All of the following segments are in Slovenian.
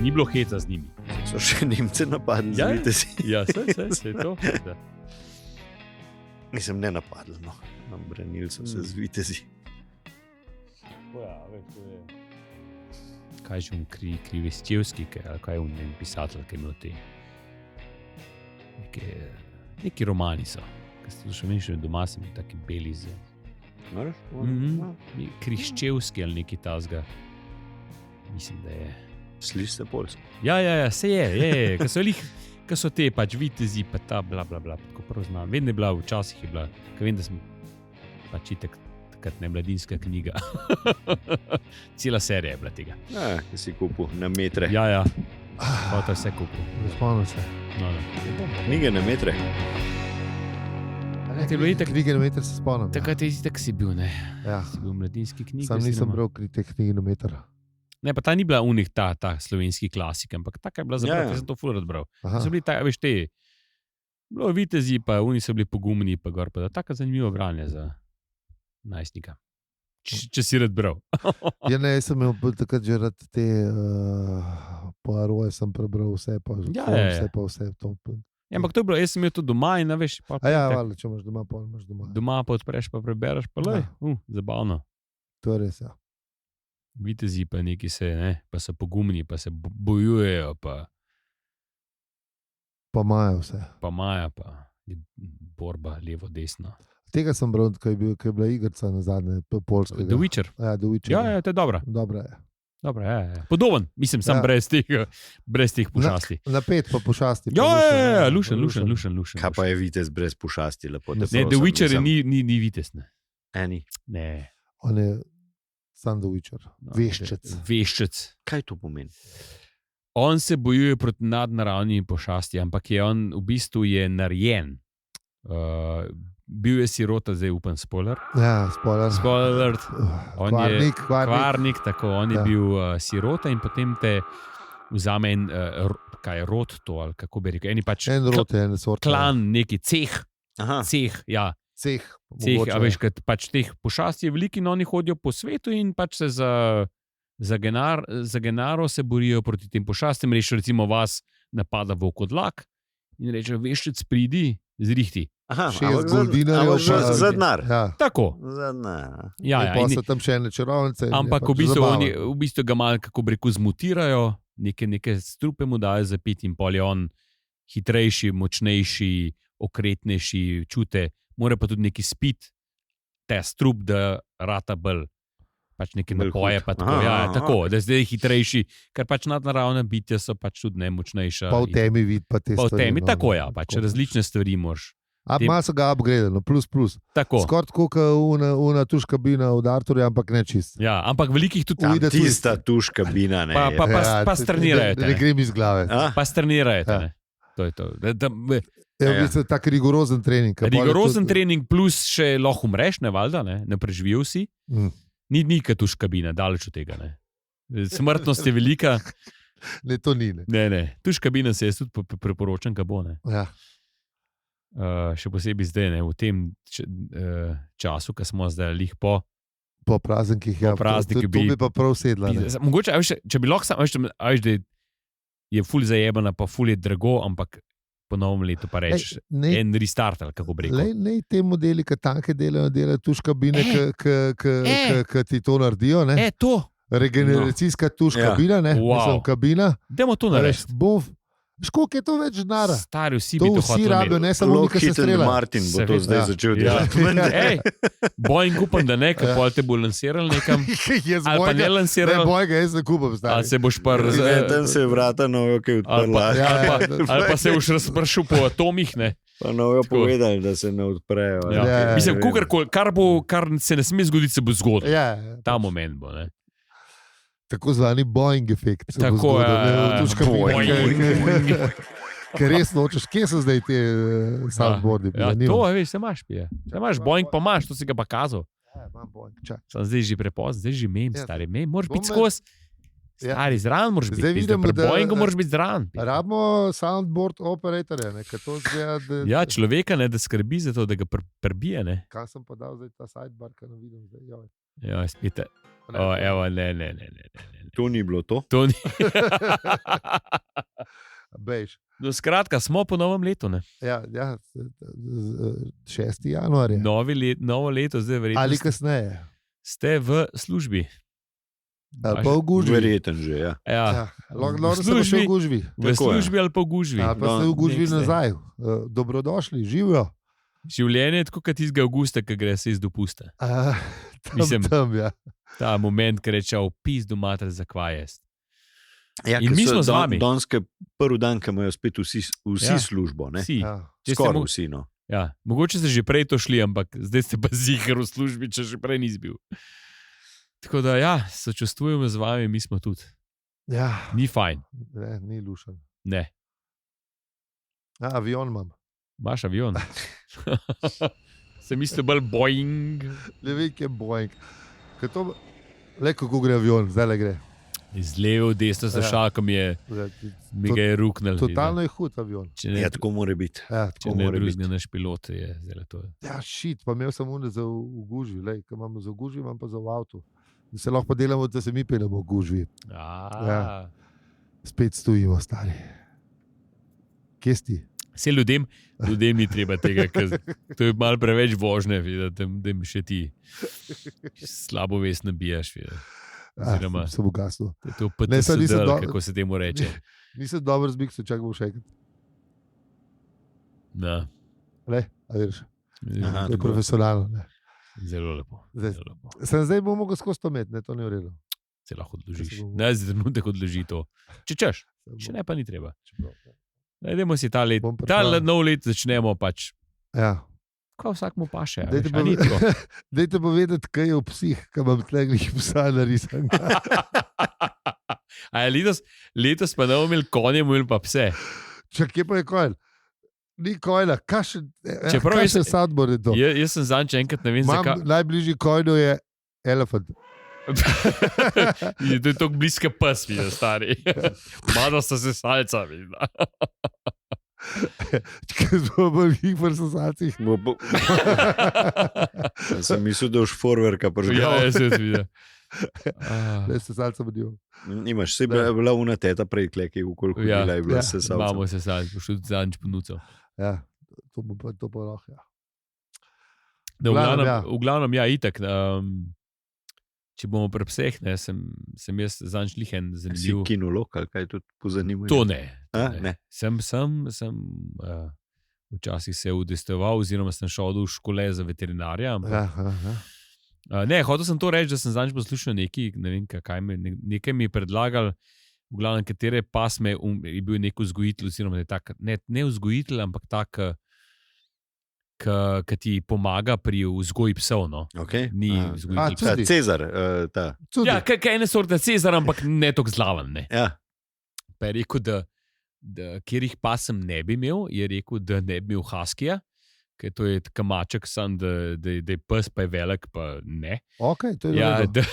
Ni bilo heca z njimi. So še Nemce napadli, Ja, znite si. Ja, se je to. Da. Nisem ne napadl, no. Branili so se z vitezi. Ja, to je. Kaj že Krivestjevski, ali kaj je pisatelj, ki je imel te. Neki romani so. Kaj ste še meni, doma sem bil taki beli z. Kriščevski ali neki tazga. Mislim, da je. Sliš se polsko? Ja, se je. Ko so te pač vitezi, pa ta bla bla bla, tako prav znam. Vem, da je bila, včasih je bila, ko vem, da sem pač itak takrat ne mladinska knjiga. Cela serija je bila tega. Ja, ki si kupil na metre. Ja. Pa to vse kupil. Spomnim se. No. Knjige na metre. Knjige na metre se spomnim. Takrat je itak si bil, ne? Ja. Si bil v mladinski knjigi. Sam nisem bral te knjige na metre. Ne, pa ta ni bila unih ta slovenski klasik, ampak taka je bila zapravo, sem to ful rad bral. So bili ta, veš te, bilo vitezi, pa uni so bili pogumni, pa gor, pa da taka zanimiva branje za najstnika. Če si rad bral. Ja, ne, jaz sem imel takrat že rad te Poiroje, sem prebral vse, pa vse to. Ja, ampak to je bilo, jaz sem imel to doma in veš. Valjda, če imaš doma, pa imaš doma. Doma pa odpreš, pa prebereš, pa lej, zabavno. To je res, ja. Vitezi pa neki se, ne, pa so pogumni, pa se bojujejo, pa imajo vse. Pa imajo, pa je borba levo-desno. Tega sem bral, ko je bila igrica na zadnje, polskega. The Witcher. Ja, The Witcher. Ja, to je dobra. Dobra je. Ja. Podoben, mislim, sam brez teh pošasti. Napet pa pošasti. Ja, lušen. Kaj pa je vitez brez pošasti? Lepo, ne, The Witcher ni vitez, ne. Eni? Ne. On je sam The Witcher. Veščec. Kaj to pomeni? On se bojuje proti nadnaravni pošasti, ampak je on v bistvu je narejen. Bil je sirota, zdaj upam, spoiler. Ja, spoiler. Kvarnik, tako, on je bil sirota in potem te vzame en, kaj je rod to, ali kako bi rekel, en rod je, en sort. Klan, neki ceh, ja. Ceh, a veš, kad pač teh pošasti je veliki, no oni hodijo po svetu in pač se za genaro se borijo proti tem pošastim, reče recimo vas napada volkodlak in reče, veščec pridi, zrihti. 6 goldinarjev za denar. Ja. Tako. Za denar. Ja, pa so tam še ene čarovnice. Ampak v bistvu oni v bistvu ga malo, kako bi rekel, zmutirajo, neke strupe mu dajo za pit in pol je on hitrejši, močnejši, okretnejši, čute, mora pa tudi neki spit, te strup, da rata bolj, pač neke napoje, pa tako, tako, da zdaj je hitrejši, ker pač nadnaravne bitja so pač tudi nemočnejša. Pa v temi vid, pa te stvari. Pa v temi, tako ja, pač različne stvari moraš. Malo so ga upgradeno, plus. Tako. Skoro tako, kot una tuš kabina od Arturja, ampak ne čist. Ja, ampak velikih tudi tista tuš kabina, ne. Pa strnirajo te. Ne grem iz glave. Pa strnirajo te, ne. To je to. Je tak rigorozen trening. Rigorozen trening plus še lahko umreš, ne valjda, ne preživijo si. Ni kot tuš kabina, daleč od tega, ne. Smrtnost je velika. Ne, to ni, ne. Ne. Tuš kabina se jaz tudi priporočam, ka bo, ne. Ja. Še posebej zdaj, ne, v tem času, ko smo zdaj lih po praznikih, ja, to bi pa prav sedla. Mogoče, če bi lahko sam, da je ful zajebana, pa ful je drago, ampak po novem letu pa reč, en restart, ali kako bi rekel. Ne, te modeli, ki tanke delajo tuš kabine, ki ti to naredijo, ne? To. Regeneracijska tuš kabina, ne? Mislim, kabina. Dajmo to narediti. Školiko je to več denara? Stari, vsi bi to hoteli. Vsi rabijo, ne samo nekaj se strela. Martin bo to zdaj začel delati. Boeing upam, da ne, ker pol te bo lansiral nekam. Ali pa ne lansiral. Ne, Boeing, jaz ne kupam, stari. Ali se boš tam se vrata novo, kaj odprla. Ali pa se boš razpršil po atomih, ne. Pa novo povedali, da se ne odprejo. Mislim, kar se ne sme zgoditi, se bo zgodilo. Ta moment bo, ne. Tako zvani Boeing efekt. Tako je. Ker res nočeš, kje so zdaj te soundboardi? Ja, to je, se imaš pije. Se imaš, Boeing pa imaš, to si ga pa kazal. Ja, imam Boeing, čak. Sem zdaj že prepozno, zdaj že mem, stari, moraš biti skos. Stari, zran moraš biti. Zdaj vidim, da Boeingu moraš biti zran. Rabimo soundboard operatorja, ne, ker to zgleda, ja, človeka, ne, da skrbi za to, da ga prebije, ne. Kaj sem pa dal zdaj ta sidebar, kaj ne vidim zdaj, joj. Ja, spet. Evo, ne. To ni bilo to. To ni. Bejš. No, skratka, smo po novem letu. Ne? Ja, 6. januarja. Novo leto, zdaj verjetno. Ali kasneje. Ste v službi. Ali pa v gužvi. Verjeten že, ja. Ja. Lahko se še v gužvi. V službi ali pa v gužvi. Ali pa se v gužvi Next day. nazaj. Dobrodošli, živijo. Življenje je tako, kot tistega avgusta, ki gre se iz dopusta. Mislim, Tam, ja. ta moment, ki reče, opis domater za kvajest. Ja, In mi smo z vami. Donske prvi dan, ki imajo spet vsi Ja. službo. Ne? Vsi. Ja. Če ste Skoraj mo- vsi. No. Ja, mogoče ste že prej to šli, ampak zdaj ste pa ziher v službi, če že prej nisi bil. Tako da, ja, sočustvujemo z vami, mi smo tudi. Ja. Ni fajn. Ne, ni lušen. Ne. Avion imam. Imaš avion. Se misli bolj Boeing. Le ve, kje je Boeing. Le kako gre avion, zdaj le gre. Z levo, desno za Ja. šakom je, mi ga je ruknil. Totalno je hud avion. Če ne, Ja, tako mora biti. Ja, če tako ne mora drugega biti. naš pilot je zelo to. Ja, šit, pa imel sem unde za v gužvi, lej, ko imamo za v gužvi, imam pa za v avtu. Da se lahko pa delamo, da se mi peljemo v gužvi. Ja. Spet stojimo, stari. Kje si ti? Vse ljudem ni treba tega, ker to je malo preveč vožnje, da jim še ti slabo vest nabijaš. Oziroma, sem ugasnil. To je Ne, saj nisem PTSD, kako se temu reče. Nisem dober zbik, se čakam še enkrat. No. Le, a veš, Aha, to je tako. profesionalno. Ne. Zelo lepo. Zdaj- Zelo lepo. Zdaj bomo mogli skozi to imeti, ne, to ni v redu. Se lahko odložiš. Se bomo- Ne, za trenutek odloži to. Če češ, če ne, pa ni treba. Čeprav, Najdemo si ta let. Bom Ta pripravljen. nov let začnemo pač. Ja. Ko vsak mu paše. Dajte A ni tako? Dajte povedati, kaj je v psih, kaj imam tleglih psa narisan. A je letos pa ne bomo imeli konje, bomo imeli pa pse. Če kje pa je kojl? Ni kojla, Čeprav kakšen jaz- sadbor je to? Jaz sem zanj enkrat, ne vem zakaj. Najbližji kojlu je elefant. To je tako bliske pes, videl, stari. Malo sta se salca, videl. Če smo bolj hipersosalcih. Sem mislil, da boš forverka Ja, požgal. jaz sem videl. Ne, sesalca bodijo. Imaš, se je bila una teta prej, kleki, koliko Ja. bila je bila Ja. se Imamo se salca, boš tudi zadnjič ponudil. Ja, to bo lahko. Ja. Da, Glavnem, v glavnem, ja, itak. Če bomo pri pseh, ne, sem jaz zanj lihen Si zanimiv. kinolog ali kaj tudi pozanimivo. To ne. A, To ne. Sem včasih se udestoval, oziroma sem šel v škole za veterinarja. Ampak, Ja. ne, hotel sem to reči, da sem zanj poslušal nekaj, ne vem, nekaj mi je predlagal, v glavnem, katere pasme je bil nek vzgojitelj, oziroma ne vzgojitelj, ampak tak, ki ti pomaga pri vzgoji psov. No. Okay. Ni vzgojitelj psov. tudi. Cezar, ta. Tudi. Ja, kaj ene sorte Cezar, ampak ne tako zlaven. Ne. Ja. Pa je rekel, da kjer jih pasem ne bi imel, je rekel, da ne bi imel haskija, ker to je kamaček, sam, da je pes, pa je velik, pa ne. Okay, to je Ja, dobro.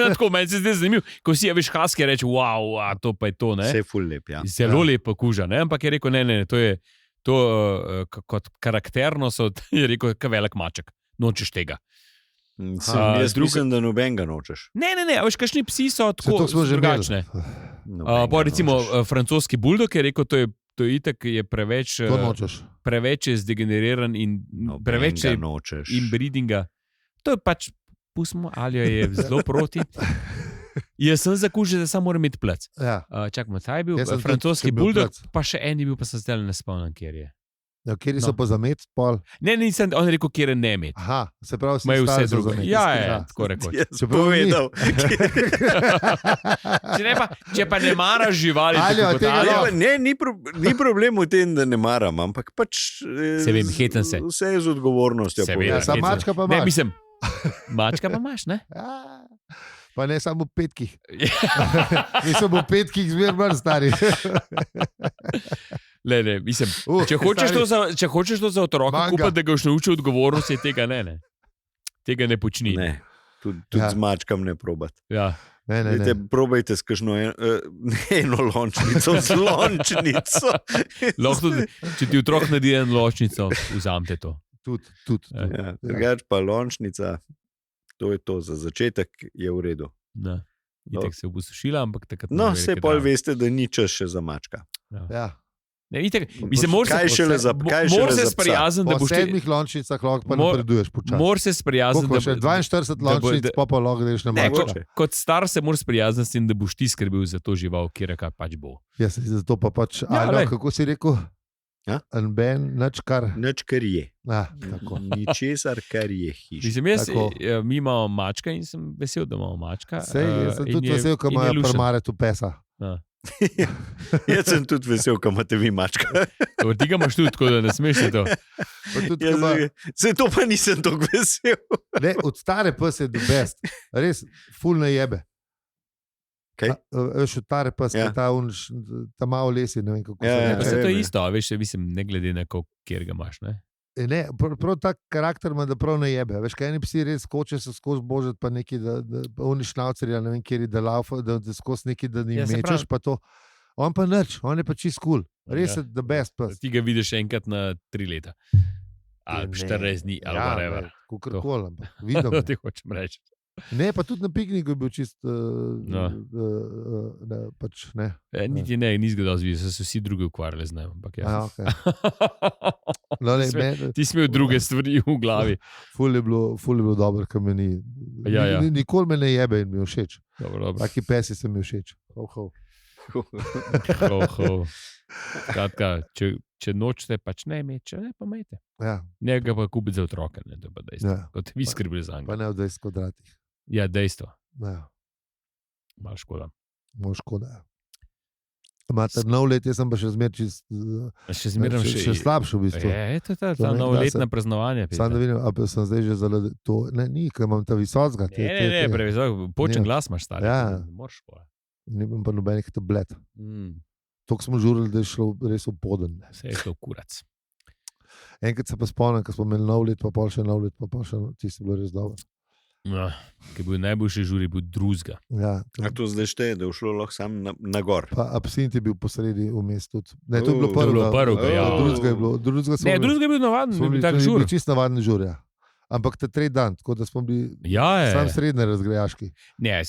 tako, meni se zdi zanimivo, ko si veš haskija, reče, wow, to pa je to. Ne? Vse je full lep, ja. Zelo Ja. lepo kuža, ne? Ampak je rekel, ne, to je kot karakterno, je rekel, ka velik maček, nočeš tega. Jaz mislim, da nobenega nočeš. Ne, veš, kakšni psi so Saj tako to smo že drugačne. Nobenega Pa recimo nočeš. francoski buldog je rekel, to je itak je preveč, To nočeš. preveč je zdegeneriran in preveč je Nobenega nočeš. inbreedinga. To je pač, pustimo, ali je zelo proti. Jaz sem zakužil, da samo moram imeti plec. Ja. Čakaj, ta je bil Jaz sem tudi, francoski sem bil buldog, plec. pa še en je bil, pa sem zdaj ne spomnim, kjer je. Ja, kjer so No. pa zamet, pol. Ne, nisem, on je rekel, kjer je ne imeti. Aha, se pravi, Imajo vse stari so drugo. zameti. Ja, tako rekoč. Jaz Čeprav ni. povedal. Če pa ne maraš živali, Ali, tako a kot tega Alja, lahko- Ne, ni problem v tem, da ne maram, ampak pač. Se vem, hecam se. Vse je z odgovornostjo. Se povedano. Ja, samo hecam. mačka pa Ne, imaš. mislim, mačka pa imaš, ne? Ja. Pa ne samo v petkih. Nisem v petkih zmerno stari. Ne, mislim, če stari. hočeš to za otroka Manga. kupiti, da ga boš naučil odgovornosti, tega ne. Tega ne počni. Ne, tudi Ja. z mačkam ne probati. Ja. Ne, ne, Dajte, ne. probajte s kakšno eno lončnico, z lončnico. Lahko tudi, če ti otrok naredi eno ločnico, vzamete to. Tudi. Ja, drugače pa lončnica. to je to, za začetek je v redu. No. Itek se bo sušila, ampak takrat... No, vse pol veste, da ni čas še za mačka. Ja. Ne, itek, mislim, Kaj šele za se psa? sprijazniti, da Po boš 7 lončnicah lahko pa napreduješ počasi. Moraš se sprijazniti, Koliko še? 42 lončnic, pa lahko greš na Ne, mačka. kot star se moraš sprijazniti s tem, da boš ti skrbel za to žival, kjer pač bo. Ja, zato pa pač, Ja, lej. kako si rekel? Ja? Anben, nič kar. Nič, kar je. Tako. Ničesar, kar je hiša. Mislim, jaz, Tako. mi imamo mačka in sem vesel, da imamo mačka. Sej, jaz sem in tudi je- vesel, ko in je imajo lušen. primare tu pesa. Ja. Jaz sem tudi vesel, ko imate vi mačka. Dobro, ti ga imaš tudi, tako da ne smeš se to. Pa tudi, ko ima- Se to pa nisem tako vesel. Ne, od stare pse je do best. Res, ful ne jebe. Kaj? Veš, od stare pse, Ja. ta malo lesi, ne vem kako Ja, se ja, Pa reče. se to je vem, isto, a veš, mislim, ne glede na to, kjer ga imaš. Ne? Ne, prav tak karakter ima, da prav ne jebe. Veš, kaj eni psi res skoče se skozi božati, pa neki, da oni šnauceri, ne vem, kjer je laufa, da skozi neki, da jim Ja, se mečeš, pravi- pa to. On pa nič, on je pa čist kul. Res Ja. je the best pes. Ti ga vidiš enkrat na 3 leta. Ali Ne, 14 dni, ali whatever. Kakorkoli, ampak vidim. To ti hočem reči. Ne, pa tudi na pikniku je bil čist, No. pač ne. Niti ne, ni zgodil zviz, so se vsi drugi ukvarjali z njim. Ampak ja. Ja, okay. No, ne, Ti si imel druge stvari v glavi. ful je bilo dobro, ker me ni. Ja, ja. Nikoli me ne jebe in mi je všeč. Dobro, dobro. Taki pesi se mi všeč. Ho, ho. Ho, ho. Skratka, če nočete, pač ne imeti, če ne, pa imejte. Ja, Ne ga pa kupiti za otroke, ne, to je pa dejstvo. ja. Kot vi skrbeli za Pa njega. ne v 20 kvadratih. Ja, dejstvo. Ja, Malo škoda. malo škoda. Ja. Imate nov let, jaz sem pa še zmeraj čist. Še zmeraj še slabše v bistvu. Je, to je ta To ne, novoletna da praznovanja. Sam da vidim, ali sem zdaj že zalede. To ne, ni, ker imam ta visocga. Ne, previsok, počen Ja. glas imaš star. Ja. Ne moreš škoda. Nimam pa nobenih tablet. Mm, To smo žurili, da je šlo res v poden. vse je šlo v kurac. Enkrat se pa spomnim, ko smo imeli nov let, pa pol še nov let, pa pol še tisto bilo res dobro. No, ki je bil najboljši žuri, bil drugega. Ja, A to zdaj šteje, da je šlo lahko sam na gor. pa absint je bil posredi vmes tudi. Ne, to je bilo To je prvo. bilo prvega, ja. Drugega je bilo, drugega smo Ne, bili- drugega je bil navaden, smo bil bili, tak to je žur. bil čist navaden žur, ja. Ampak ta tretji dan, tako da smo bili Ja, je. sam srednje razgrajaški. Ne,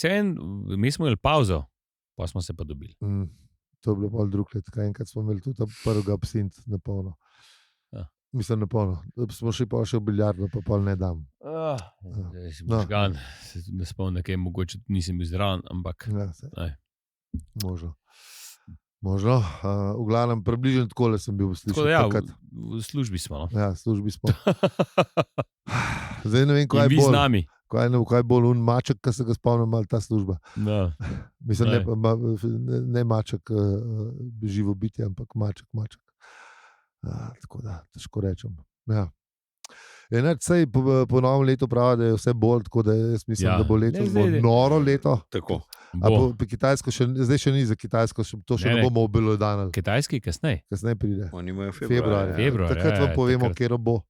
mi smo imeli pauzo, pa smo se pa dobili. To je bilo pol drug let, kaj enkrat smo imeli tudi ta prvega absint na polno. Ja. Mislim na polno. Smo šli pa še v biljardo, pa pol ne dam. Zdaj si No. možgan, se tudi ne spomnim, kaj mogoče tudi nisem bil zraven, ampak Ja, saj. Aj. Možno. Možno. V glavnem, približno tako sem bil tako slišal. da ja, takrat. v službi smo. No. Ja, v službi smo. Zdaj ne vem, In kaj je vi z bolj. nami. Kaj je bolj un maček, ki se ga spomnim, ali ta služba. No. Mislim, Aj. ne maček, živo biti, ampak maček. Tako da, težko rečem. Ja. Sej po novem letu pravi, da je vse bolj, tako da jaz mislim, Ja. da bo letos Ne, zdaj- noro leto. Tako. A po Kitajsko zdaj še ni za Kitajsko, to še Ne, ne ne. bomo obelodanili. Kitajski kasneje. Kasneje pride. Oni imajo Februarja. Februar, Takrat ja, vam povemo, takrat. kje bo.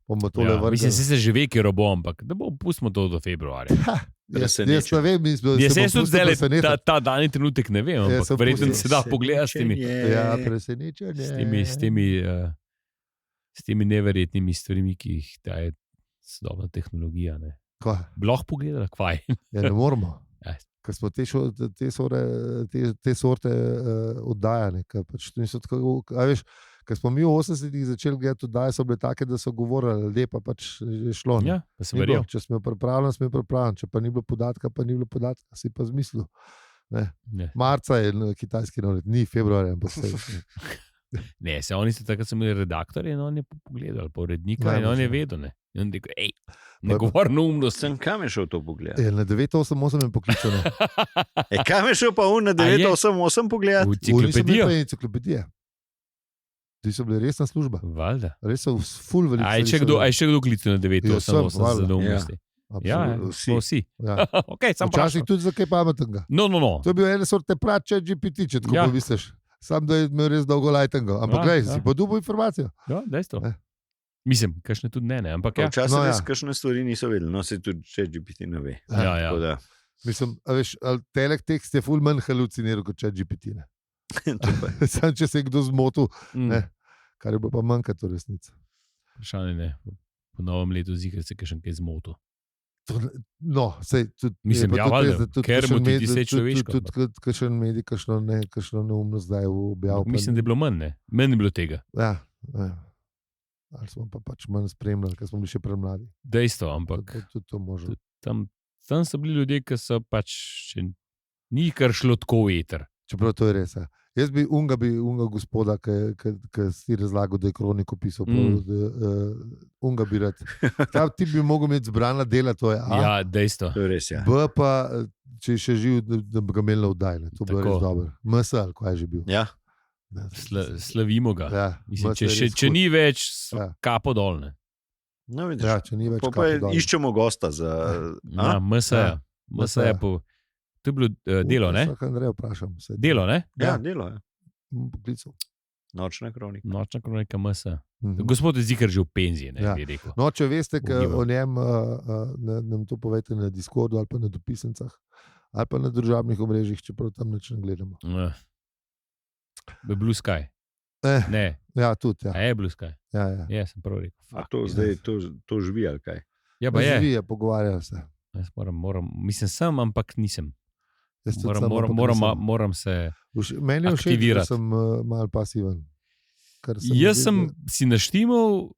Bomo tole Ja, vrgli. mislim, se že ve, kje robo, ampak da bo pustimo to do februarja. Jaz ne vem, mislim, Jaz se sem bom tudi zdaj, pustil ta dan trenutek ne vem, Jaz ampak sem verjetno pustil se da pogledati Ja, presenečenje. s temi neverjetnimi stvarmi, ki jih daje sodobna tehnologija. Ne. Kaj? Lahko pogledala, kvaj. Ja, ne moramo. Ja. Ker smo te sorte oddajane. Ker smo mi v 80-ih začeli gledati oddaje, so bile take, da so govorili, ljudje pa pač je šlo. ne. Ja, pa se Ni bilo. verjel. Če smo pripravljeni, smo pripravljeni. Če pa ni bilo podatka, pa ni bilo podatka, si pa zmislil. Ne. Marca je kitajski nov let, ni februarja, ampak se. Ne, se oni so takrat imeli redaktorje in on je pogledal, pa urednika in on je Najbolj, ja. vedel. Ne. In on je rekel, hej, ne Pa- govor neumnost. Sem kam je šel to pogled? Na 988 je poklical. Kam je šel pa un na A je? 988 pogled? V Oni so bili enciklopedijo. pa enciklopedije. Ti so bili resna služba. Valjda. Res so full veliko. A je še kdo klical na 988 za valjda. neumnosti? Ja, Absolutno. Vsi. vsi. Ja. Okay, sam Včasih vprašal. tudi za kaj pametnega. No. To je bil ene sorte prače GPT, če tako Ja. pomisliš. Sam da je imel res dolgo lajtenga. Ampak Ja, glej, ja. si pa dobil informacijo. Ja, dejstvo. Ne. Mislim, kakšne tudi ne, ampak Pa ja. včasih No, ja. res kakšne stvari niso vedeli, no se tudi če GPT ne ve. Ja, ja. Tako da, Mislim, a veš, teletekst je ful manj haluciniral kot če GPT. Ne. to pa- Sam če se je kdo zmotil, Mm. ne. Kar je bilo pa manjkati v resnici. Vprašanje ne. Po novem letu zihar se še kaj zmotil. Mislim, ker bo tudi vse človeško. Tudi kakšen medij, kakšno neumno zdaj objavil. Mislim, da je bilo manj, ne? Manj je bilo tega. Ja. Ali smo pa pač manj spremljali, ker smo bili še premladi. Dejstvo, ampak to možno. Tam so bili ljudje, ki so pač ni kar šlo tako v eter. Čeprav to je res. Ja. Jaz bi unga gospoda, ki si razlagal, da je kroniko pisal, unga bi rad. Ti bi mogel imeti zbrana dela, to je A. Ja, dejstvo. To je res, ja. B pa, če je še živ, da bi ga imel na vdajne. To bi bilo res dobro. MSL, ko je že bil. Ja. Slavimo ga. Ja, mislim, če ni več, kapo dolne. No, vidiš. Ja, če ni več pa iščemo gosta za... MSL. To je bilo delo, ne? Andrej vprašam. Delo, ne? Ja, delo, ja. Poklical. Nočna kronika. Nočna kronika MS. Gospod je zikar že v penziji, ne bi rekel. No, če veste o njem, nam to povejte na Discordu ali pa na dopisnicah ali pa na družabnih omrežjih, čeprav tam nič ne gledamo. Blue Sky. Ne. Ja, tudi. Ja. A je Blue Sky? Ja, sem prav rekel. A to zdaj to živi ali kaj? Ja, pa je. Živi, pogovarjajo se. Jaz moram, mislim sem, ampak nisem. Moram se meni je všeč, da sem malo pasiven. Jaz sem si naštimal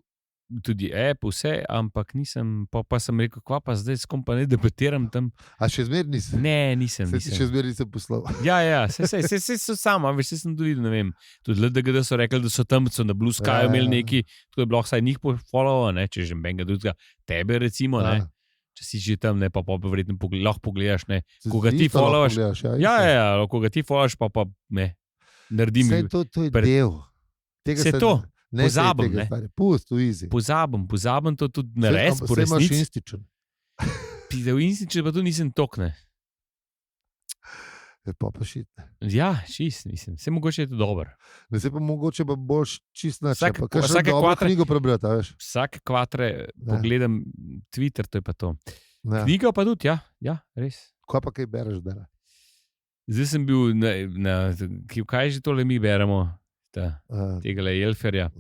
tudi vse, ampak nisem, pa sem rekel, kva pa zdaj s kom pa ne debatiram tam. A še zmer nisem? Ne, nisem. Še zmer nisem poslal. Ja, se so samo, veš, se sem tudi videl, ne vem, tudi LDGD so rekli, da so tam na Blue Sky imeli neki, tako je bilo vsaj njih follow, ne, če že benga drugega, tebe recimo, ne. Če si že tam, ne, pa verjetno lahko pogledaš, ne, koga ti followaš. Ja, koga ti followaš, pa ne, naredim. Vse to je del. Vse to, pozabim, ne. Pust, v easy. Pozabim to tudi narediti, po resnici. Vse imaš instičen. V instičen pa tudi nisem tokne. Pa šitne. Ja, čist, mislim. Vse mogoče je to dobro. Ne se pa mogoče pa boš čist način. Vsake knjigo prebrati, veš. Vsake kvatre pogledam Twitter, to je pa to. Knjiga pa tudi, ja, res. Kaj pa kaj bereš dela? Zdaj sem bil kaj je že tole mi beremo? Tegale Elferja.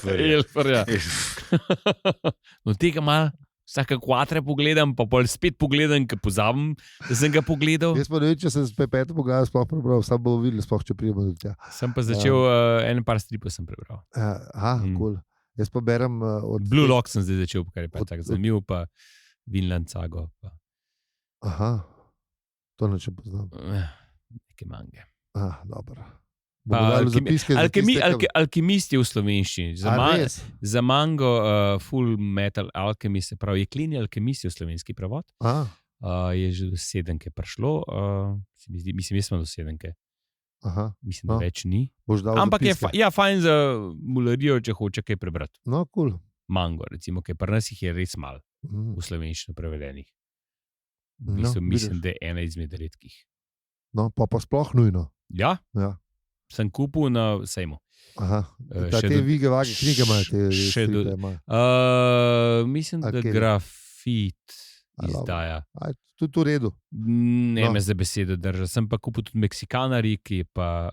Elferja. No tega malo. Vsake kvatre pogledam, pa pol spet pogledam, ker pozabim, da sem ga pogledal. Jaz pa ne vem, če sem spet peto pogledal, sploh prebral, sam bo videl, sploh če prijemo do tja. Sem pa začel, en par stripov sem prebral. Cool. Jaz pa berem od... Blue Lock sem zdaj začel, kar je pa tako zanimiv, pa Vinland Sago. Pa. Aha, to neče poznam. Neke mange. Dobro. Alkemist je v slovenščini. Za mango Full Metal Alchemist, se pravi, jekleni alkemist je v slovenski prevod. Je že do 7 prišlo. Mislim, jaz sem do 7. Mislim, da več ni. Ampak je fajn za mularijo, če hoče kaj prebrati. No, cool. Mango, recimo, kaj pri nas jih je res malo v slovenščino prevedenih. Mislim, da je ena izmed redkih. No, pa sploh nujno. Ja. Sem kupil na sejmu. Te vige vage knjige imajo. Mislim, da Grafit izdaja. Tudi v redu. Ne me za besedo drža. Sem pa kupil tudi Meksikanari, ki je pa...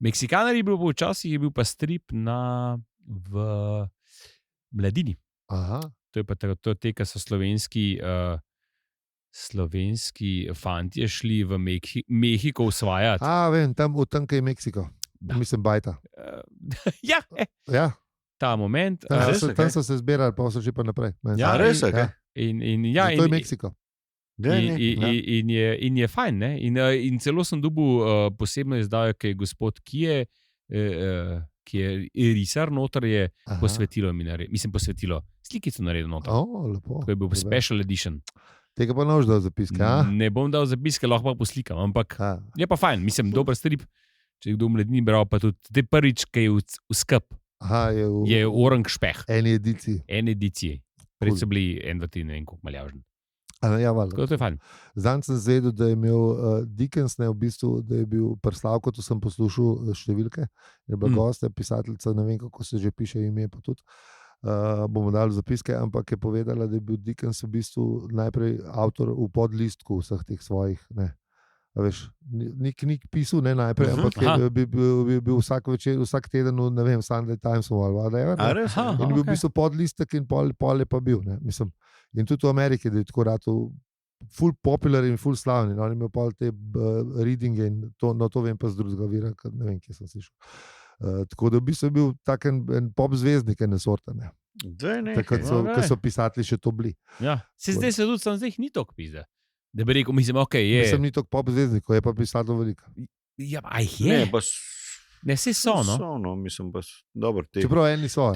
Meksikanari je bil pa včasih, je bil pa strip v Mladini. To je pa to, ki so slovenski fantje šli v Mehiko usvajati. Vem, tam kaj je Meksiko. Mislim, bajta. Ja. Ta moment. Tam so se zbirali, pa so že pa naprej. Ja, res je. To je Meksiko. In je fajn, ne? In celo sem dobil posebno izdajo, ki je gospod, ki je risar noter, je posvetilo mi naredil. Mislim, posvetilo. Slikico naredil noter. Lepo. To je bil special edition. Tega pa ne boš dal zapiske, Ne bom dal zapiske, lahko pa poslikam, ampak je pa fajn, mislim, dober strip, če je kdo v Mladini bral, pa tudi te prvič, ki je v skup, je Orang Špeh. Eni ediciji. Pred so bili 1-2-3, ne vem, koliko maljavžen. To je fajn. Zdaj sem zvedel, da je imel Dickens, v bistvu, da je bil Prslavko, to sem poslušal številke, je bila gosta, pisateljica, ne vem, kako se že piše ime, pa tudi. Bomo dali zapiske, ampak je povedala, da je bil Dickens v bistvu najprej avtor v podlistku vseh teh svojih Veš, ni knjig pisal, ne najprej, ampak je bil vsak večer, vsak teden, ne vem, Sunday Times ali whatever. In bil v bistvu podlistek in pol je pa bil. Ne, mislim. In tudi v Ameriki, da je tako rad ful popular in ful slavni. On je imel pol te readinge in to vem pa z drugega vira, ne vem, kje sem slišal. Tako da bi se bil tak en pop zvezdnik, ene sorte. Ne. Takrat so pisatelji še to bili. Ja. Zdaj se tudi sam zdaj ni toliko pisa. Da bi rekel, mislim, ok, je. Mislim, ni toliko pop zvezdnikov, je pa pisatelj veliko. Ja, je. Ne, vse so, no. So, no, mislim pa, dobro, čeprav eni so.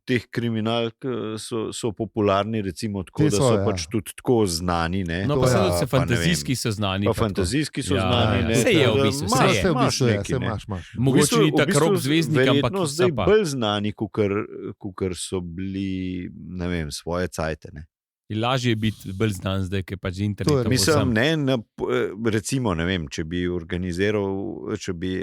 Teh kriminalk so popularni, recimo, tako, da so pač tudi tako znani. Ne? No, pa se fantazijski so znani. Pa fantazijski so znani. Vse je v bistvu, vse je. Mogoče ni tak rob zvezdnik, ampak verjetno zdaj bolj znani, kakor so bili, ne vem, svoje cajte, ne. Lažje je biti bolj znan zdaj, ker pač internet. Mislim, recimo, ne vem, če bi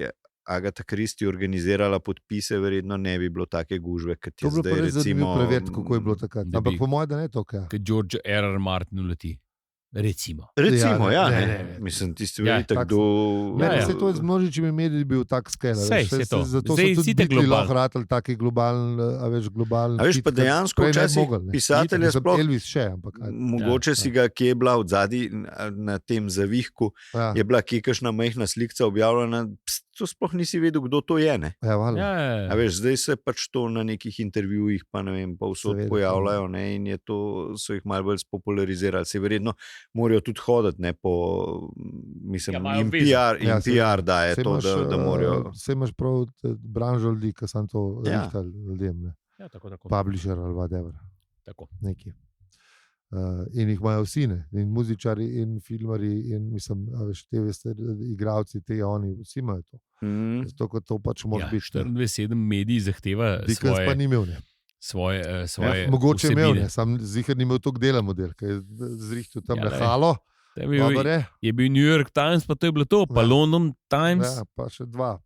Agatha Christie organizirala podpise, verjetno ne bi bilo take gužve, kot je zdaj. To bi bilo zanimivo preveriti, kako je bilo takrat. Ampak po mojem, da ne to, kaj. Ker George R. Martin uleti. Recimo, ne. Mislim, tisti veli tako. Se to je z množičimi mediji bil tak skeler. Zato so tudi biti lahko ratali taki globalen, a veš, pa dejansko včasih pisatelje sploh, Elvis še, ampak mogoče si ga, kje je bila odzadaj na tem zavihku, je bila kje kakšna majhna slikca objavljena, to sploh nisi vedel, kdo to je, ne? A veš, zdaj se pač to na nekih intervjujih, pa ne vem, pa vsod pojavljajo, ne, in je to, so jih malo bolj spopularizirali. Se verjetno morajo tudi hoditi, ne, po, mislim, in PR daje to, da morajo. Se imaš prav branžo ljudi, ki sem to rihtali ljudem, ne? Ja, tako. Publisher ali whatever. Tako. Neki. In jih imajo vsi, ne? In muzičari, in filmari, in mislim, veš, te veste, igravci, te oni, vsi imajo to. Zato, kot to pač može biti. 24/7 mediji zahteva Dikens pa ni imel, ne? Svoje mogoče vsebine. Imel, ne? Sam zihar ni imel toliko dela model, ker je zrihtil tam halo. Je bil New York Times, pa to je bilo to, pa London Times. Ja, pa še dva.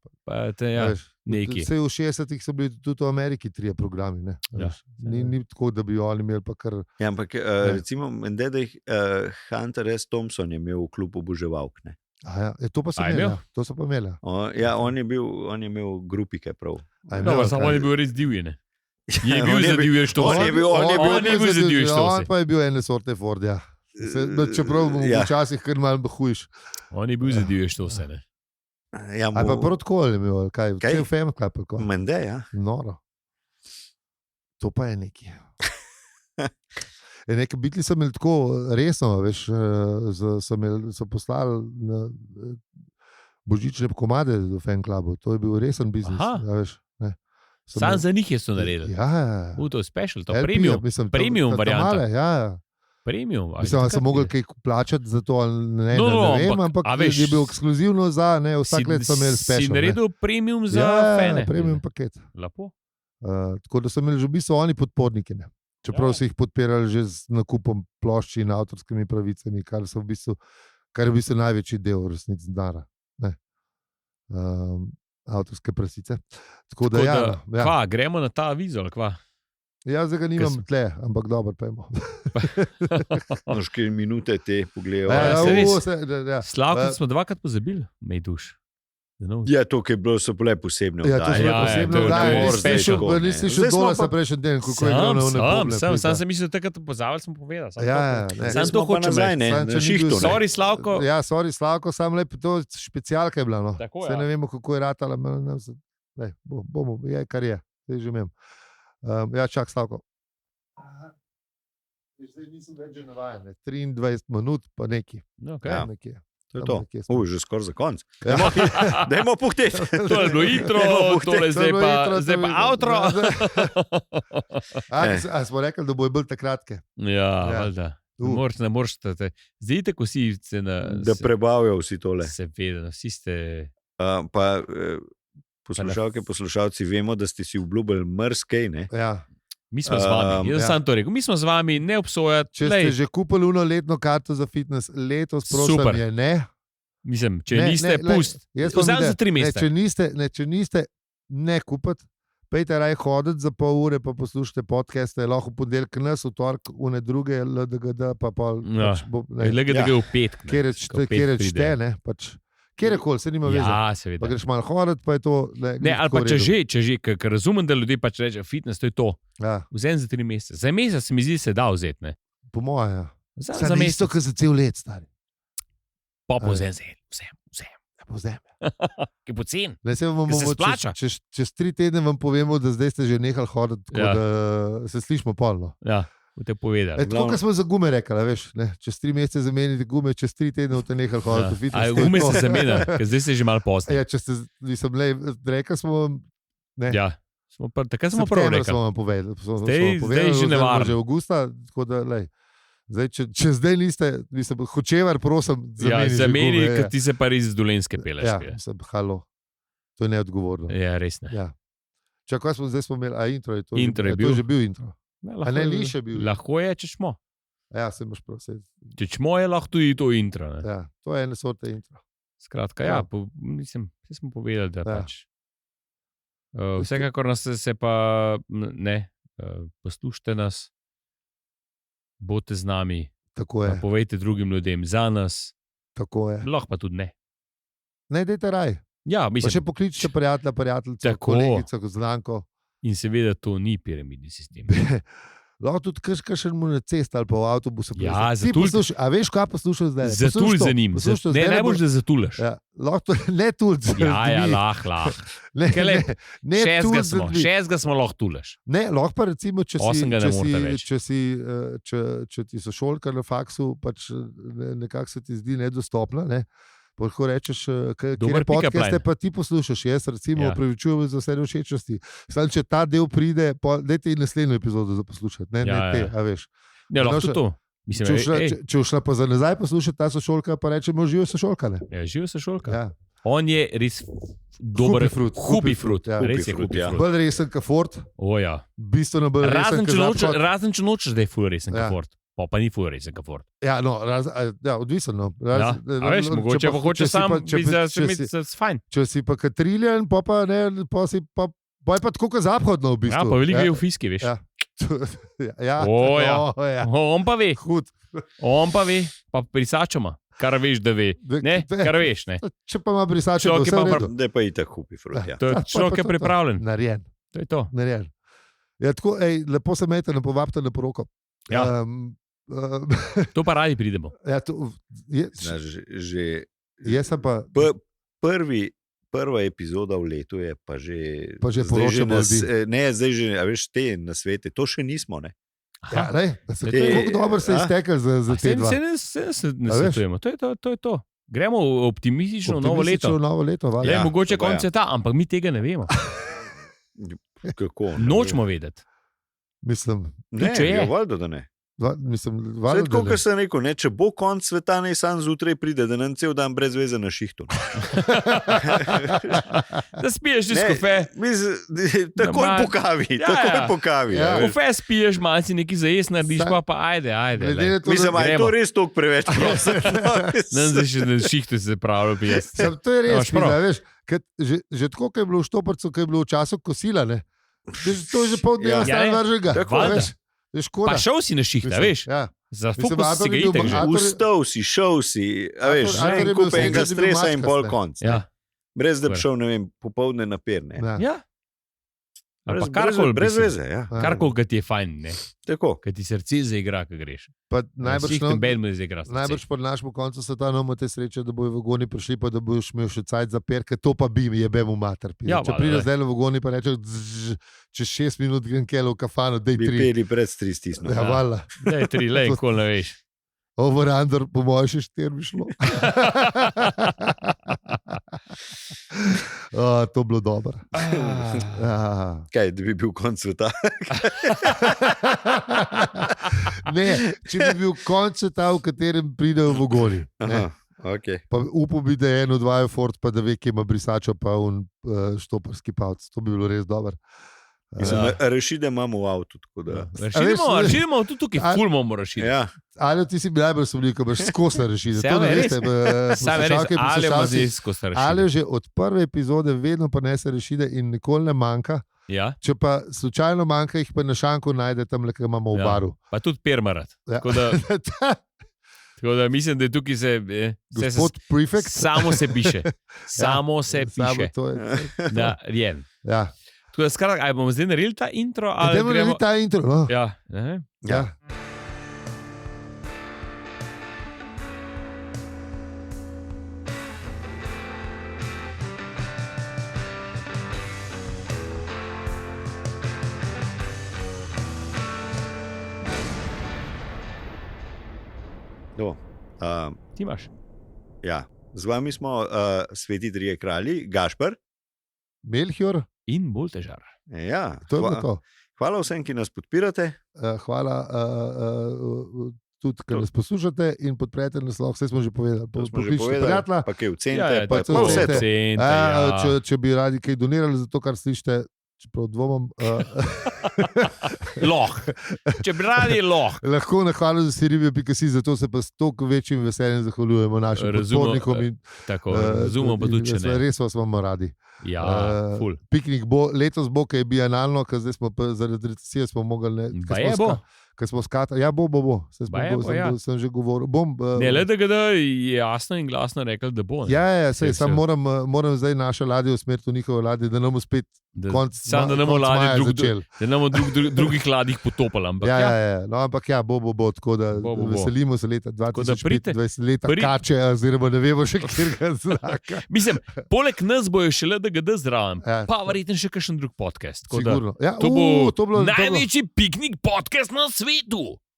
Neki. Vse v 60-ih so bili tudi v Ameriki 3 programi. Ne? Ni tako, da bi oni imeli pa kar. Ja, ampak recimo, da jih Hunter S. Thompson je imel v klubu oboževalk. To pa so imeli. To so pa imeli. Ja, on je imel grupike prav. Samo on je bil res divjen. Je bil za divje štose. On je bil za divje štose. On pa je bil ene sorte Ford, ja. Čeprav včasih kar malo hujš. On je bil za divje štose, ne. Ali pa protokol je imel, kaj? Cel FM, kaj pa? Mende, ja. Noro. To pa je nekaj. Nekaj bitli so imeli tako resno, veš, so poslali na božične komade v fan klubu. To je bil resen biznis. Veš, ne. Sam za njih je so naredili. Ja. To je special, to premium varianta. Ja. Premium. Mislim, da so mogli kaj plačati za to, ne vem, ampak je bil ekskluzivno za, ne, vsak let so imeli special. Si naredil premium za fane. Ja, premium paket. Lepo. Tako da so imeli že v bistvu oni podporniki, ne. Čeprav so jih podpirali že z nakupom plošči in avtorskimi pravicami, kar je v bistvu največji del resnici dara. Avtorske prasice. Tako da, Kva, gremo na ta avizo, ali kva? Jaz ga nimam tle, ampak dobro, pojmo. Noške minute te pogledajo. Slavko smo 2krat pozabili, mej duš. Ja, to, ki je bilo, so bile posebne oddaje. Ja, to so bile posebne oddaje. Nisi šel dole sa prejšnji den, kako je bilo na unem. Sam sem mislil, da takrat pozavali smo povedali. Sam to hočem na šihtu. Sorry, Slavko. Ja, sorry, Slavko, sam lepo, to specialka je bila, no. Tako, ne vemo, kako je ratala. Bomo, je, kar je. Zdaj že imam. Ja, čak, Slavko. Zdaj nisem več že navajen. 23 minut, pa neki. Okay. To je to. Že skoraj za konc. Dajmo puhteti. To je bilo intro, tole zdaj pa outro. A smo rekli, da bojo bolj te kratke. Ja, valjda. Ne moreš. Zdaj, ko si da prebavijo vsi tole. Seveda, vsi ste. Pa poslušalci, vemo, da ste si obljubili mrskej, ne? Ja. Mi smo z vami, jaz sem to rekel, mi smo z vami, ne obsojati. Če ste že kupili letno karto za fitness, letos prosim je, ne? Mislim, če niste, pust. Vzam za 3 mesece. Če niste, ne kupiti, Pejte raj hoditi za pol ure, pa poslušajte podcaste, lahko ponedeljek nas, v torek, une druge, LDGD, pa pol. Ja, LDGD v petek. Kjer čte, ne, pač. Kjerkoli, se nima veze. Ja, seveda. Pa greš malo hoditi, pa je to... Ne, ali pa če že, ker razumem, da ljudje pač reče, fitness, to je to. Ja. Vzem za 3 mesece. Za mesec se mi zdi, se da vzeti, ne? Po moje, ja. Za mesec. Isto, kot za cel let, stari. Pa vzem. Vzem. Ki pocen. Ne, se splača. Čez 3 tedne vam povemo, da zdaj ste že nehali hoditi, tako da se slišimo polno. Ja. Te povedali. Tako, kot smo za gume rekli, veš, ne? Čez 3 mesece zamenjate gume, čez 3 tedne boste nehali hoditi. Ja. Gume se zamenja, ker zdaj se že malo pozno. Ja, če ste, rekli smo, ne. Ja, takrat smo prvo rekli. Smo vam povedali. Zdaj že nevarno. Že avgusta, tako da, zdaj, če zdaj niste, hočevar, prosim, zameni, ker ti se pa res z Dolenjske peleš. Ja, halo, to je neodgovorno. Ja, res ne. Ja. Čakaj, zdaj smo imeli, intro je to. Intro je bil. To je že bil intro. Ni še bil. Lahko je, če smo. Ja, se imaš prav. Če smo, je lahko tudi to intro. Ne? Ja, to je ena sorta intro. Skratka, ja, mislim, vse smo povedali, da pač. Vsekakor nas se pa, ne, poslušajte nas, bodite z nami. Tako je. Povejte drugim ljudem za nas. Tako je. Lahko pa tudi ne. Ne, dajte raj. Ja, mislim. Pa še pokličite prijateljico, kolegico, znanko. In seveda to ni piramidni sistem. Lahko tudi kakšen mu na cest ali pa v avtobusu. Ja, a veš, kaj poslušaš zdaj? Zatul za njim. Ne, najbolj, da zatulaš. Ja, lahko, ne tudi. Ja, lahko. Šestga smo lahko tulaš. Ne, lahko pa recimo, če ti sošolka na faksu, pač nekako se ti zdi nedostopna, ne? Lahko rečeš, kjer podcaste pa ti poslušaš. Jaz recimo upravičujem za vse všečnosti. Samo če ta del pride, dajte in naslednjo epizodo za poslušati. Ne te, a veš. Ja, lahko to. Če ušla pa za nazaj poslušati ta sošolka, pa rečemo živo sošolka. Ja, živo sošolka. Ja. On je res dober frut. Hubi frut. Res je hubi frut. Bolj resen ka Ford. O ja. Bistveno bolj resen ka Zapad. Razen če nočeš, da je ful resen ka Ford. Pa ni ful resen ka Ford. Ja, no, odvisno. A veš, mogoče pa hoče sam biti za fajn. Če si pa Katriljan, pa je pa tako kot zahodno v bistvu. Ja, pa veliko je v fiski, veš. Ja. On pa ve. Hud. On pa ve, pa prisačoma. Kar veš, da ve. Ne, kar veš, ne. Če pa ima prisačoma, da je pa i tako hupi frut. To je človek je pripravljen. Narejen. To je to. Narejen. Ja, tako, lepo se imejte, ne povabite na poroko. Ja. To pa radi pridemo. Ja, jaz sem pa... Prva epizoda v letu je pa že poročamo ljudi. Ne, zdaj že, a veš, te na svete, to še nismo, ne? Ja, kako dobro se je iztekel za te dva. Se ne svetujemo, to je to. Gremo optimistično v novo leto. Ja, mogoče konc je ta, ampak mi tega ne vemo. Kako? Nočemo vedeti. Mislim, ne, je valjda, da ne. Tako, kar sem rekel, ne, če bo konc sveta, naj sam zjutraj pride, da nam cel dan brez veze na šihtu. Da spiješ iz kofe. Takoj po kavi. Kofe spiješ, malo si neki zajes narediš, pa ajde. Mislim, je to res toliko preveč. Nam zdaj še na šihtu se pravijo pijesti. To je res, veš, že tako, kaj je bilo v Štoparcu, kaj je bilo v času kosila, ne. To je že pol dneva stran vržega. Veš. Pa šel si na šihta, veš? Ja. Za fokus si ga itek že. Ustal si, šel si, a veš, že kupe enega stresa in pol konc. Ja. Brez da bi šel, ne vem, popoldne na pier, ne. Ja. Brez veze, ja. Karkoli, kad ti je fajn, ne. Tako. Kad ti srce zaigra, kad greš. Najbrž po našemu koncu sveta imamo te sreče, da bojo vagoni prišli, pa da bojo imel še cajt za per, ker to pa bi jebem v mater. Če pride zdaj v vagoni, pa reče, čez 6 minut grem kele v kafano, dej 3. Bi peli pred 3 stisno. Ja, valjda. Dej 3, lej, kol ne veš. Over-under, po mojem še 4 bi šlo. To bilo dobro. Kaj, da bi bil konc sveta? Ne, če bi bil konc sveta, v katerem pridejo vagoni. Okay. Upal bi, da je eno odvajo Ford, pa da ve, kje ima brisačo, pa štoparski pavc. To bi bilo res dobro. Rešide imamo v avtu. Rešidemo tudi tukaj, ful imamo rešide. Ja. Ali ti si najbolj sumljiv, ko boš skozi rešide. Ali že od prve epizode vedno pa nese rešide in nikoli ne manjka. Ja. Če pa slučajno manjka, jih pa na šanku najde tam, ki imamo v baru. Pa tudi permarat. Ja. Tako da mislim, da je tukaj Gospod prefekt. Samo se piše. Samo se piše. To je. Da, jen. Ja. Tako da skratka, ali bomo zdaj naredili ta intro? Gremo narediti ta intro. No. Ja. Ja. Ti imaš. Ja. Z vami smo sveti trije kralji, Gašper, Melchior in Boltežar. Ja, to je to. Hvala vsem, ki nas podpirate. Hvala tudi, ker nas poslušate in podprete nas. Vse smo že povedali. Pa kaj ocenite. Če bi radi kaj donirali za to, kar slišite, čeprav dvomam. Če bi radi lahko na hvala za Sirivijo.si, zato se pa s toliko večjim veseljem zahvaljujemo našim podpornikom. Razumemo pa tudi, če ne. Res vas imamo radi. Ja, ful. Piknik bo, letos bo, kaj je bienalno, ker zdaj smo zaradi recesije smo mogli... Ker smo skatali, ja, bo. Sem že govoril. Ne, le da je jasno in glasno rekel, da bo. Ja, sam moram zdaj naše ladje usmeriti v njihove ladje, da nam spet konc maja začeli. Da nam drugih ladjih potopali. Ampak ja, bo, tako da veselimo se leta 2025, leta kače, oziroma ne vemo še, kjerga zraka. Mislim, poleg nas bojo še LDGD zraven, pa verjetno še kakšen drug podcast. Sigurno. To bo največji piknik podcast na svetu.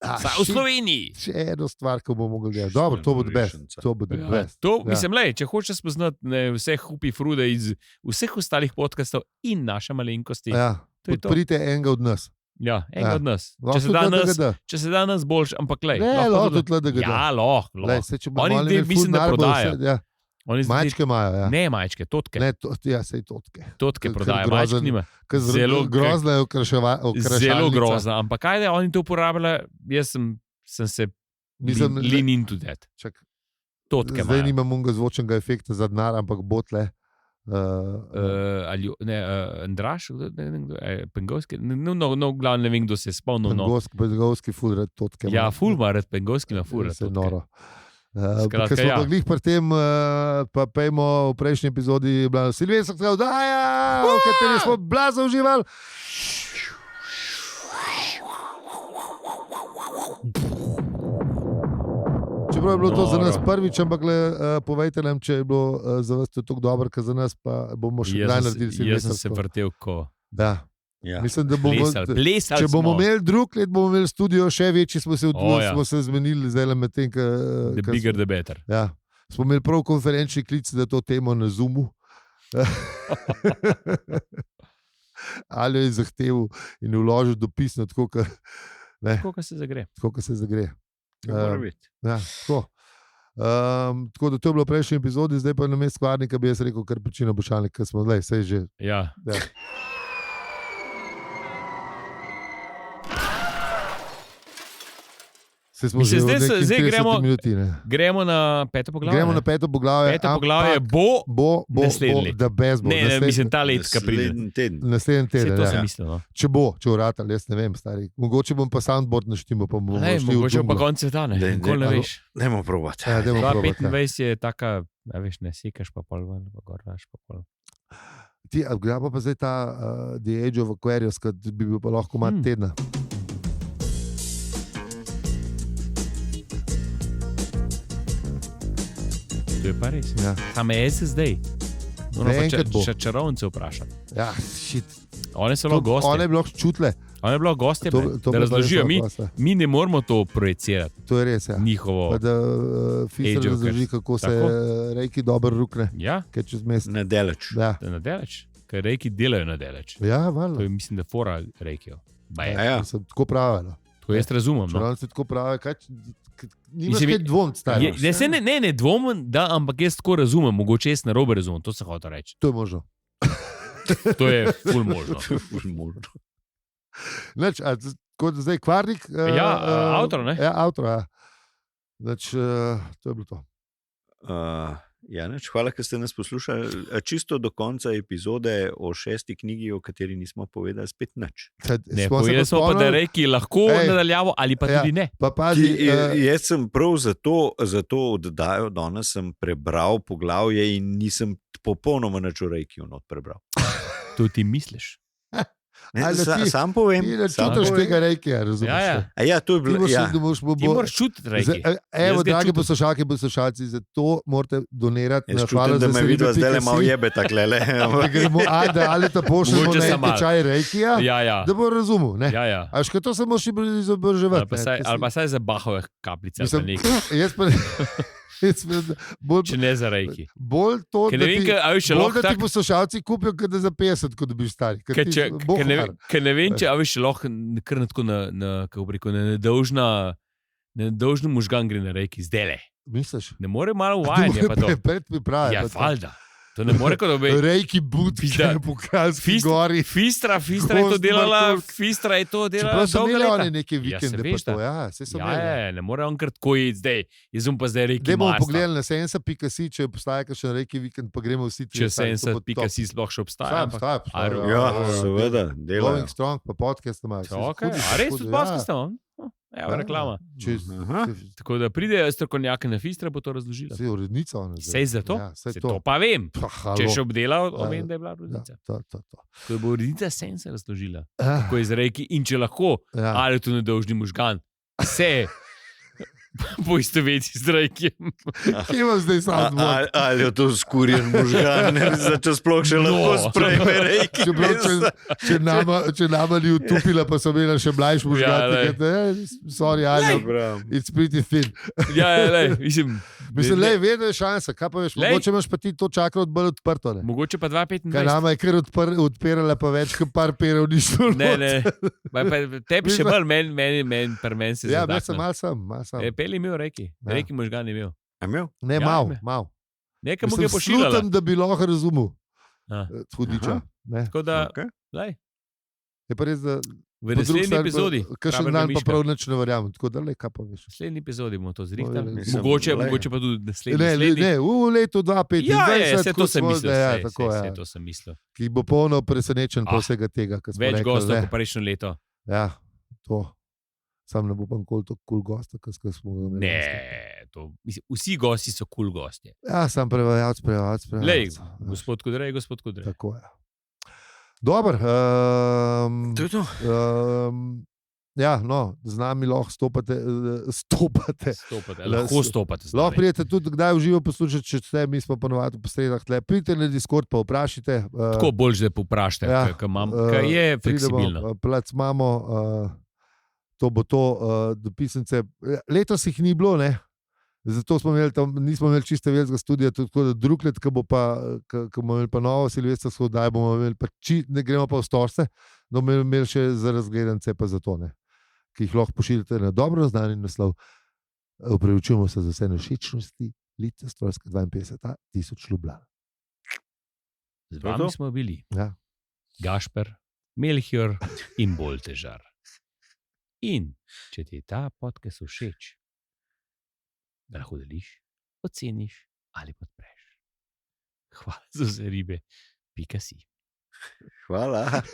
V Sloveniji. Še eno stvar, ko bomo mogli gledati. Dobro, to bo best. Mislim, če hočeš spoznati vse hupi frude iz vseh ostalih podcastov in naše malenkosti. Podprite enega od nas. Ja, enega od nas. Če se da nas boljš, ampak lej. Lahko tudi LDGD. Ja, lahko. Oni mislim, da prodajajo. Majčke imajo, ja. Ne majčke, totke. Sej totke. Totke prodajajo, majčke nima. Zelo grozna je okrašalnica. Zelo grozna, ampak kaj da oni to uporabljajo, jaz sem se lean into that. Totke imajo. Zdaj nimam unga zvočnega efekta za denar, ampak botle. Andraš, Pengovski, no, glavno ne vem, kdo se je spomnil. Pengovski ful rad totke. Ja, ful ima rad, Pengovski ima ful rad totke. Noro. Ker smo pa glih pri tem, pa pejmo v prejšnji epizodi, bila Silvestra oddaja, v kateri smo blazno uživali. Čeprav je bilo to za nas prvič, ampak povejte nam, če je bilo za vas to tako dobro, ker za nas pa bomo še kdaj naredili Silvestra. Jaz sem se vrtel ko... Da. Ja. Mislim, da bomo, če bomo imeli drug let, bomo imeli studio še večji, smo se zmenili zdaj med tem, the bigger the better. Ja. Smo imeli prav konferenčni klic, da to temo na Zoomu. Ali je zahteval in vložil dopisno, tako kot se zagre. Tako da to je bilo v prejšnji epizodi, zdaj pa na mestu skladnika bi jaz rekel, kar počina Bošalnik, ker smo zdaj vse že. Ja. Zdaj gremo na peto poglavje. Peto poglavje bo naslednji. Ne, mislim, ta let, ki pride. Naslednji teden. To sem mislil. Če uratal, jaz ne vem, stari. Mogoče bom pa soundboard naštimo, pa bomo šli. Mogoče pa konc sveta, ne. Nikoli ne veš. Dajmo probati. 25 je taka, veš, ne sekaš pa pol ven, pa gorvaš pa pol. Gremo pa zdaj ta The Age of Aquarius, ki bi bil pa lahko mat tedna. To je pa res. Ja. Tam je zdaj. Še čarovnice vprašati. Ja, shit. One so lahko gosti. One je bilo čutle. One je bilo gosti, da razložijo. Mi ne moramo to projecirati. To je res, ja. Njihovo. Pa da Fischer razloži, kako se rejki dobro rukne. Ja. Kaj čez mest. Na deleč. Ja. Na deleč. Ker rejki delajo na deleč. Ja, valjda. To je, mislim, da fora rejkijo. Ja. Sem tako pravila. To jaz razumem. Čarovnice tako pravijo, kaj... Nimaš kaj dvom, stari. Ne dvomim, da, ampak jaz tako razumem, mogoče jaz narobe razumem, to se hoče reči. To je možno. To je ful možno. Kot zdaj Kvarnik. Avtor, ne? Ja, avtor, ja. To je bilo to. Janeč, hvala, ker ste nas poslušali. Čisto do konca epizode o 6. knjigi, o kateri nismo povedali spet nič. Povedali smo pa, da reki lahko nadaljavo ali pa tudi ne. Jaz sem prav za to oddajo, danes sem prebral poglavje in nisem popolnoma nič o reki prebral. To ti misliš? Sam povem. Ti ne čutiš tega rejkija, razumeš? To je bilo. Ti moraš čutiti rejki. Evo, dragi poslušalci, zato morate donirati. Jaz čutim, da me vidva zdaj malo jebe taklele. Ali ta pošljemo nekaj čaj rejkija, da bo razumel. A škaj to samo še izobraževati. Ali pa saj za bahove kapljice. Če ne za rejki. Bolj to, da ti poslušalci kupijo, kada za 50, ko dobiš stari. Ker ne vem, če lahko kar nedolžno možgan gre na rejki zdele. Misliš? Ne more malo uvajanje pa to. Predpriprave. Ja, valjda. To ne more kot obe. Rejki budke po Kranjski gori. Fistra je to delala. Čeprav so imeli oni neke vikende pa to. Ne more on kar tako iti zdaj. Jaz pa zdaj rejki Marsta. Bomo pogledali na sensa.si, če obstaja kakšen rejki vikend, pa gremo vsi. Če sensa.si sploh še obstaja. Ja, seveda. Going Strong pa podcast imajo. A res tudi podcast imamo? Evo, reklama. Tako da pridejo strokovnjaki na Fistra, bo to razložila. Sej urednica. Sej za to? To pa vem. Če še obdelal, vem, da je bila urednica. Ko bo urednica sensa razložila, kako je z rejki in če lahko, ali to nedolžni možgan, se po istoveti z rejkim. Kje imam zdaj sam dvoj? Ali je to skurjen možgan, če sploh še lahko sprejme rejki. Če nama ni utupila, pa so imela še mlajši možgan. Sorry, it's pretty thin. Mislim, vedno je šansa. Kaj pa veš, mogoče imaš pa ti to čakro bolj odprto. Mogoče pa 2,25. Kaj nama je kar odpirala, pa več kot par perov ni šlo. Ne. Tebi še bolj, meni se ja, sem mal sam. Peli imel reki. Reki možgan je imel. Ne, mal. Nekaj mu je pošiljala. Slutam, da bi lahko razumel. Hudiča. Tako da, lej. Je pa res, da v naslednji epizodi. Kakšen dan pa prav nič ne verjamem. Tako da, kaj pa veš. V naslednji epizodi bomo to zrihtali. Mogoče pa tudi naslednji. Ne, v letu 2025. Ja, to sem mislil. To sem mislil. Ki bo polno presenečen po vsega tega. Več gostov kot prejšnjo leto. Ja, to. Sam ne bo pa koliko kul gosta, kaj smo ga imeli. Ne, vsi gosti so kul gostje. Ja, sam prevajalc. Lej, gospod Kudrej. Tako je. Dobar. To je to. Ja, no, z nami lahko stopate. Lahko stopate. Lahko prijete tudi, kdaj v živo poslušati, če ste, mi smo ponovadi po sredah tle. Pridite na Discord, pa vprašajte. Tako bolj že povprašajte, kaj je fleksibilno. Plac imamo, to bo to, dopisnice. Letos jih ni bilo, ne? Zato smo imeli tam, nismo imeli čiste velikega studija, tako da drug let, ko bomo imeli pa novo silvestrsko oddajo, bomo imeli pa ne gremo pa v storce, da bomo imeli še za razgledance pa za to, ne? Ki jih lahko pošiljate na dobro znani naslov. Opravičujemo se za vse nevšečnosti, Lica Strojska 52, 1000 Ljubljana. Z vami smo bili. Ja. Gašper, Melchior in Boltežar. In če ti je ta podcast všeč, da lahko deliš, oceniš ali podpreš. Hvala za vse ribe. .si. Hvala.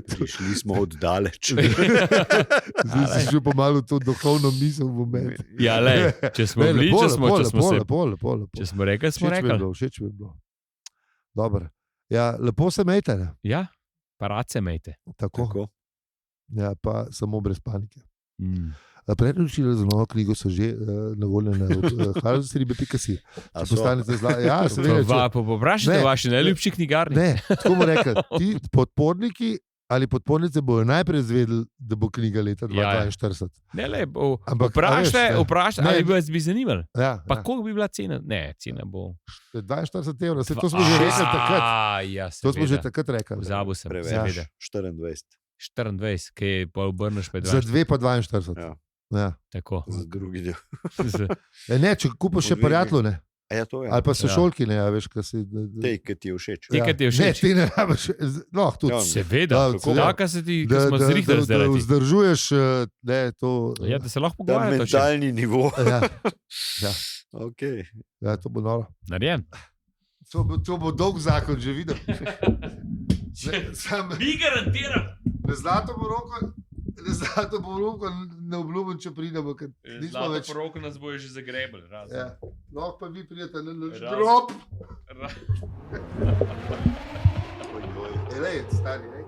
Prišli smo oddaleč. Zdaj si že pomalo to duhovno misel v meni. Ja, lej, če smo bili, če smo rekli, smo rekli. Všeč mi je bilo. Dobro. Ja, lepo se mejte, ne? Ja, pa rad se mejte. Tako. Ja, pa samo brez panike. Predločila za novo knjigo so že na voljo na hvalosribe.si. Ja, seveda. Poprašajte vaše najljubše knjigarne. Ne, tako bomo rekli. Ti podporniki ali podpornice bojo najprej izvedeli, da bo knjiga leta 2042. Ne, vprašajte, ali bi zanimali. Pa koliko bi bila cena? Ne, cena bo 42 evrov. To smo že rekli takrat. To smo že takrat rekli. Vzabil sem. Preveč. 24, ki pa obrneš pa 20. Za 2 pa 42. Ja. Tako. Za drugi del. Ne, če kupiš še prijatelju, ne. Ja, to je. Ali pa so šolki, ne, veš, kaj si... Tej, ki ti je všeč. Tej, ki ti je všeč. Ne, ti ne rabiš, no, tudi. Seveda, taka se ti, ki smo zrihtali zdaj. Da vzdržuješ, ne, to... Ja, da se lahko pogovarjate. Mentalni nivo. Ja. Okay. Ja, to bo noro. Narejen. To bo dolg zakon, že videl. Mi garantiram. Zlato poroko ne obljubim, če pridemo. Zlato poroko nas bojo že zagrebali. Ja. Lahko pa vi pridete na naš drop. Lej, stari, lej.